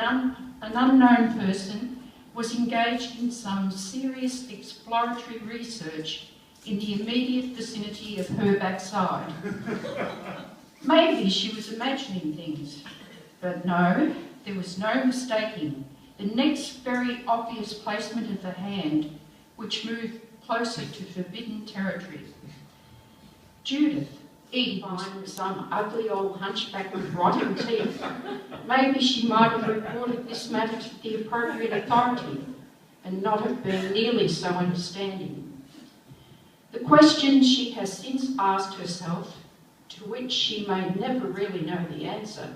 unknown person was engaged in some serious exploratory research in the immediate vicinity of her backside. Maybe she was imagining things, but no, there was no mistaking the next very obvious placement of the hand, which moved closer to forbidden territory. Judith, eating some ugly old hunchback with rotting teeth. Maybe she might have reported this matter to the appropriate authority and not have been nearly so understanding. The question she has since asked herself, to which she may never really know the answer,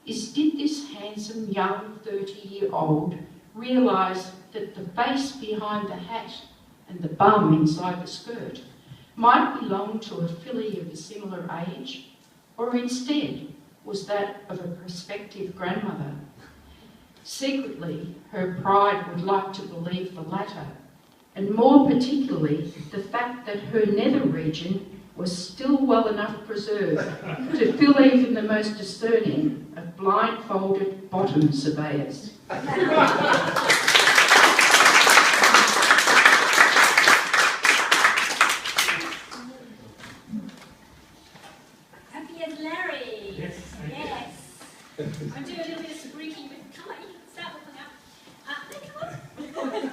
is did this handsome young 30-year-old realise that the face behind the hat and the bum inside the skirt might belong to a filly of a similar age, or instead was that of a prospective grandmother? Secretly, her pride would like to believe the latter, and more particularly the fact that her nether region was still well enough preserved to fill even the most discerning of blindfolded bottom surveyors. Happy as Larry. Yes. Yes. I'll do a little bit of spooky with, come on, you can start looking up. Come on.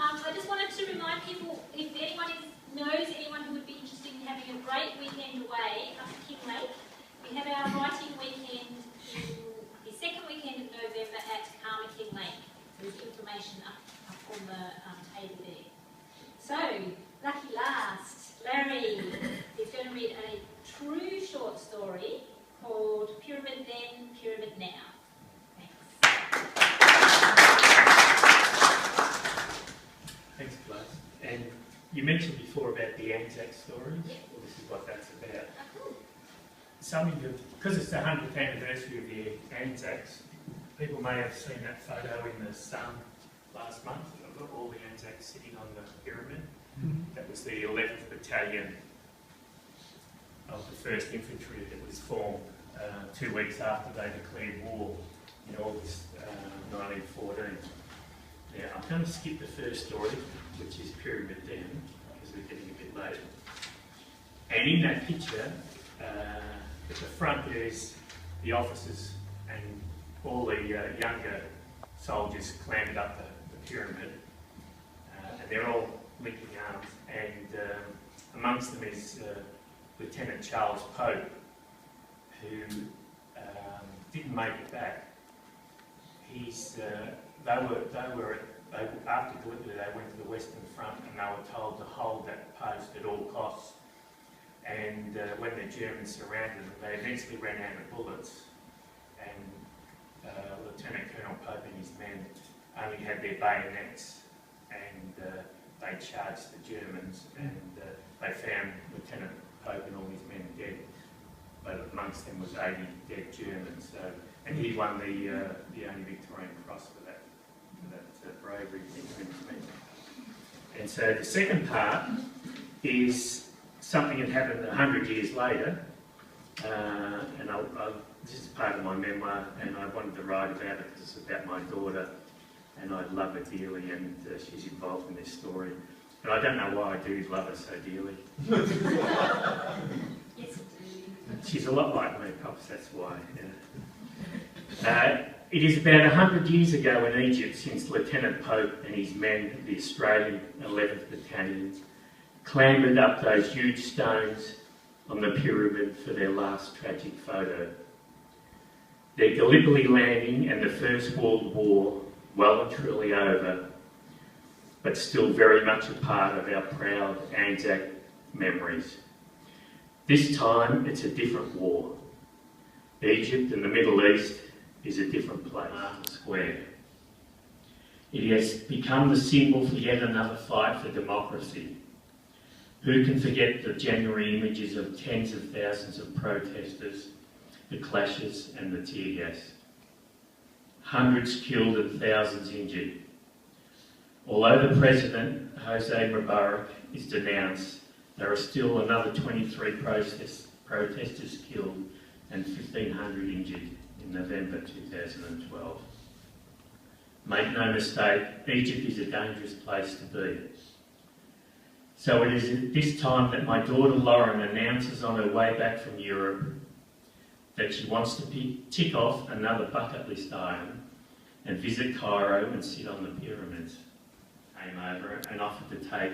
I just wanted to remind people, if anyone knows anyone who would be interested in having a great weekend away up at King Lake, we have our writing weekend in the second weekend of November at King Lake. There's information up on the table there. So, lucky last, Larry is going to read a true short story called Pyramid Then, Pyramid Now. Thanks, Blaise. And you mentioned before about the Anzac stories. Well, this is what that's about. Some of you, because it's the 100th anniversary of the Anzacs, people may have seen that photo in the Sun last month of all the Anzacs sitting on the pyramid. That was the 11th Battalion of the 1st Infantry that was formed 2 weeks after they declared war in August 1914. Now, I'm going to skip the first story, which is Pyramid Then, because we're getting a bit late. And in that picture, at the front there is the officers and all the younger soldiers clambered up the pyramid, and they're all linking arms, and amongst them is Lieutenant Charles Pope, who didn't make it back. After Gallipoli, they went to the Western Front and they were told to hold that post at all costs. And when the Germans surrounded them, they eventually ran out of bullets. And Lieutenant Colonel Pope and his men only had their bayonets, and they charged the Germans, and they found Lieutenant Pope and all his men dead. But amongst them was 80 dead Germans. So, and he won the only Victorian Cross for that bravery thing. And so the second part is something that happened 100 years later, and this is part of my memoir, and I wanted to write about it because it's about my daughter, and I love her dearly, and she's involved in this story. And I don't know why I do love her so dearly. Yes, she's a lot like me, perhaps that's why. Yeah. It is about 100 years ago in Egypt since Lieutenant Pope and his men, the Australian 11th Battalion, clambered up those huge stones on the pyramid for their last tragic photo. Their Gallipoli landing and the First World War well and truly over, but still very much a part of our proud Anzac memories. This time it's a different war. Egypt and the Middle East is a different place, square. It has become the symbol for yet another fight for democracy. Who can forget the January images of tens of thousands of protesters, the clashes and the tear gas? Hundreds killed and thousands injured. Although the President, Jose Mubarak, is denounced, there are still another 23 protesters killed and 1,500 injured in November 2012. Make no mistake, Egypt is a dangerous place to be. So it is at this time that my daughter Lauren announces on her way back from Europe that she wants to tick off another bucket list item and visit Cairo and sit on the pyramids. Came over and offered to take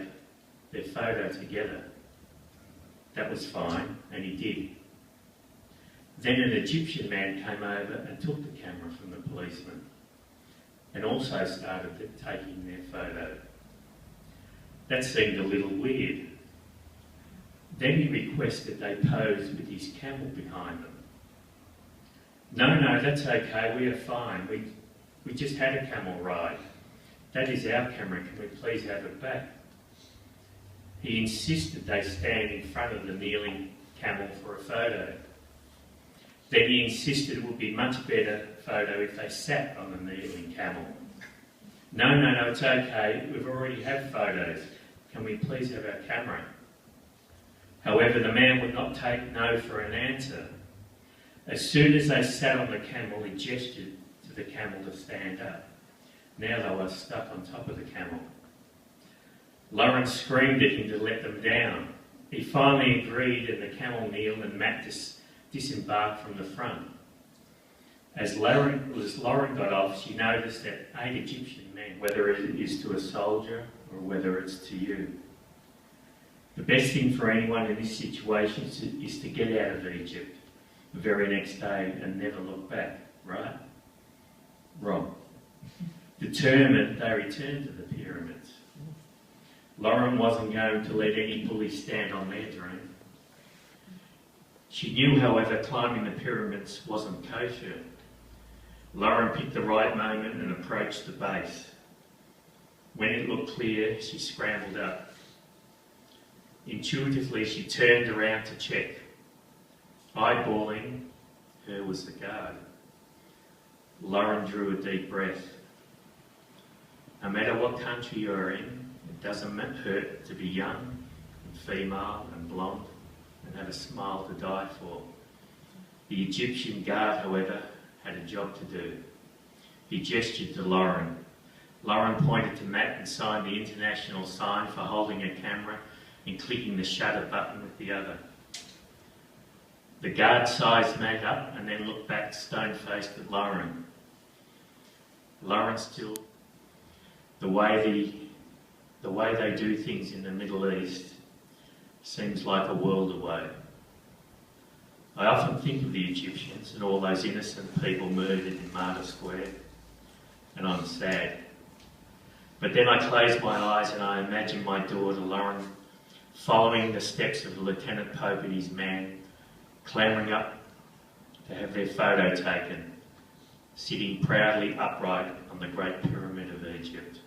their photo together. That was fine, and he did. Then an Egyptian man came over and took the camera from the policeman and also started taking their photo. That seemed a little weird. Then he requested they pose with his camel behind them. No, that's okay, we are fine. We just had a camel ride. That is our camera, can we please have it back? He insisted they stand in front of the kneeling camel for a photo. Then he insisted it would be much better photo if they sat on the kneeling camel. No, it's okay, we've already had photos. Can we please have our camera? However, the man would not take no for an answer. As soon as they sat on the camel, he gestured to the camel to stand up. Now they were stuck on top of the camel. Lauren screamed at him to let them down. He finally agreed and the camel kneeled and Matt disembarked from the front. As Lauren got off, she noticed that 8 Egyptian men, whether it is to a soldier or whether it's to you. The best thing for anyone in this situation is to get out of Egypt the very next day and never look back, right? Wrong. Determined, they returned to the pyramids. Lauren wasn't going to let any police stand on their dream. She knew, however, climbing the pyramids wasn't kosher. Lauren picked the right moment and approached the base. When it looked clear, she scrambled up. Intuitively, she turned around to check. Eyeballing her was the guard. Lauren drew a deep breath. No matter what country you're in, it doesn't hurt to be young and female and blonde and have a smile to die for. The Egyptian guard, however, had a job to do. He gestured to Lauren. Lauren pointed to Matt and signed the international sign for holding a camera and clicking the shutter button with the other. The guard sized Matt up and then looked back stone-faced at Lauren. Lauren still, the way they do things in the Middle East seems like a world away. I often think of the Egyptians and all those innocent people murdered in Martyr Square, and I'm sad. But then I close my eyes and I imagine my daughter Lauren following the steps of Lieutenant Pope and his man, clambering up to have their photo taken, sitting proudly upright on the Great Pyramid of Egypt.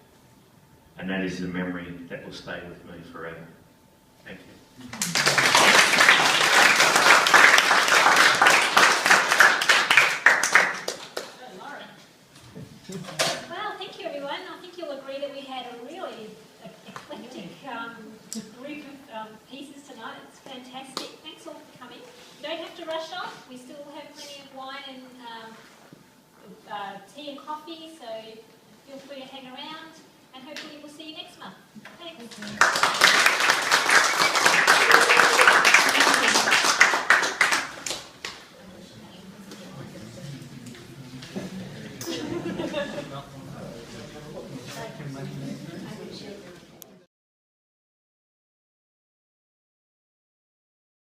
And that is the memory that will stay with me forever. Thank you. Well, thank you everyone. I think you'll agree that we had a really eclectic group of pieces tonight. It's fantastic. Thanks all for coming. You don't have to rush off. We still have plenty of wine and tea and coffee, so feel free to hang around, and hopefully we'll see you next month. Thanks. Thank you.